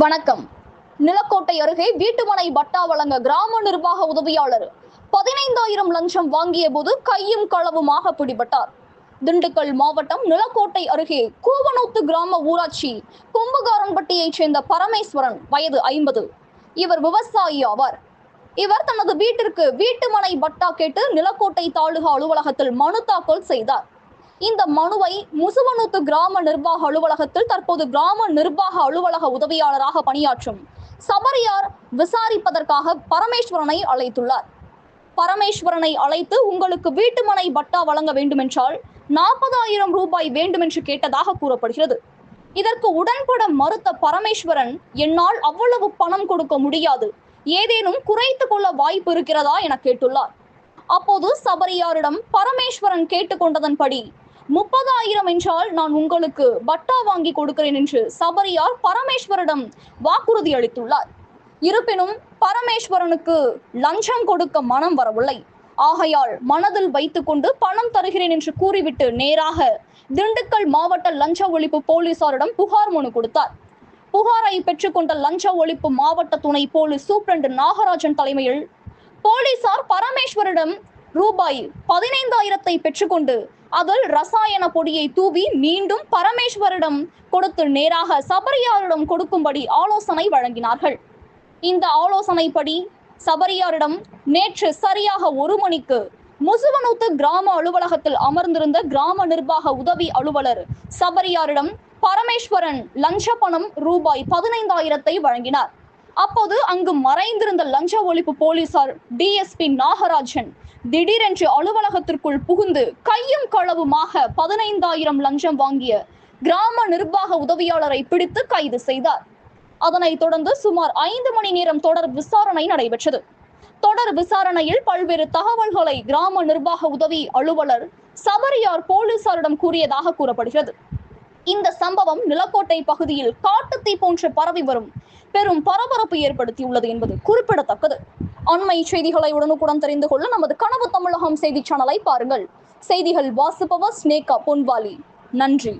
வணக்கம். நிலக்கோட்டை அருகே வீட்டுமனை பட்டா வழங்க கிராம நிர்வாக உதவியாளர் 15,000 லஞ்சம் வாங்கிய போது கையும் களவுமாக பிடிபட்டார். திண்டுக்கல் மாவட்டம் நிலக்கோட்டை அருகே கூவனூத்து கிராம ஊராட்சி கொம்புகாரன்பட்டியைச் சேர்ந்த பரமேஸ்வரன், வயது 50. இவர் விவசாயி ஆவார். இவர் தனது வீட்டிற்கு வீட்டுமனை பட்டா கேட்டு நிலக்கோட்டை தாலுகா அலுவலகத்தில் மனு தாக்கல் செய்தார். இந்த மனுவை முசுவனூத்து கிராம நிர்வாக அலுவலகத்தில் தற்போது கிராம நிர்வாக அலுவலக உதவியாளராக பணியாற்றும் சபரியார் விசாரிப்பதற்காக பரமேஸ்வரனை அழைத்துள்ளார். பரமேஸ்வரனை அழைத்து, உங்களுக்கு வீட்டுமனை பட்டா வழங்க வேண்டுமென்றால் 40,000 ரூபாய் வேண்டுமென்று கேட்டதாக கூறப்படுகிறது. இதற்கு உடன்பட மறுத்த பரமேஸ்வரன், என்னால் அவ்வளவு பணம் கொடுக்க முடியாது, ஏதேனும் குறைத்து கொள்ள வாய்ப்பு இருக்கிறதா என கேட்டுள்ளார். அப்போது சபரியாரிடம் பரமேஸ்வரன் கேட்டுக்கொண்டதன்படி 30,000 என்றால் நான் உங்களுக்கு பட்டா வாங்கி கொடுக்கிறேன் என்று சபரியார் பரமேஸ்வரிடம் வாக்குறுதி அளித்துள்ளார். இருப்பினும் பரமேஸ்வரனுக்கு லஞ்சம் கொடுக்க மனம் வரவில்லை. ஆகையால் மனதில் வைத்துக் கொண்டு பணம் தருகிறேன் என்று கூறிவிட்டு நேராக திண்டுக்கல் மாவட்ட லஞ்ச ஒழிப்பு போலீசாரிடம் புகார் மனு கொடுத்தார். புகாரை பெற்றுக்கொண்ட லஞ்ச ஒழிப்பு மாவட்ட துணை போலீஸ் சூப்பரண்ட் நாகராஜன் தலைமையில் போலீசார் பரமேஸ்வரிடம் ரூபாய் 15,000 பெற்றுக்கொண்டு அதில் ரசாயன பொடியை தூவி மீண்டும் பரமேஸ்வரிடம் கொடுத்து நேராக சபரியாரிடம் கொடுக்கும்படி ஆலோசனை வழங்கினார்கள். இந்த ஆலோசனைப்படி சபரியாரிடம் நேற்று சரியாக 1 மணிக்கு முசுவனூத்து கிராம அலுவலகத்தில் அமர்ந்திருந்த கிராம நிர்வாக உதவி அலுவலர் சபரியாரிடம் பரமேஸ்வரன் லஞ்ச பணம் ரூபாய் 15,000 வழங்கினார். அப்போது அங்கு மறைந்திருந்த லஞ்ச ஒழிப்பு போலீசார் டிஎஸ்பி நாகராஜன் திடீரென்று அலுவலகத்திற்குள் புகுந்து கையும் களவுமாக 15,000 லஞ்சம் வாங்கிய கிராம நிர்வாக உதவியாளரை பிடித்து கைது செய்தார். அதனைத் தொடர்ந்து சுமார் 5 மணி நேரம் தொடர் விசாரணை நடைபெற்றது. தொடர் விசாரணையில் பல்வேறு தகவல்களை கிராம நிர்வாக உதவி அலுவலர் சபரியார் போலீசாரிடம் கூறியதாக கூறப்படுகிறது. இந்த சம்பவம் நிலக்கோட்டை பகுதியில் காட்டுத்தீ போன்று பரவி வரும் பெரும் பரபரப்பு ஏற்படுத்தியுள்ளது என்பது குறிப்பிடத்தக்கது. அண்மை செய்திகளை உடனுக்குடன் தெரிந்து கொள்ள நமது கனவு தமிழகம் செய்தி சேனலை பாருங்கள். செய்திகள் வாசிப்பவர் ஸ்னேகா பொன்வாலி. நன்றி.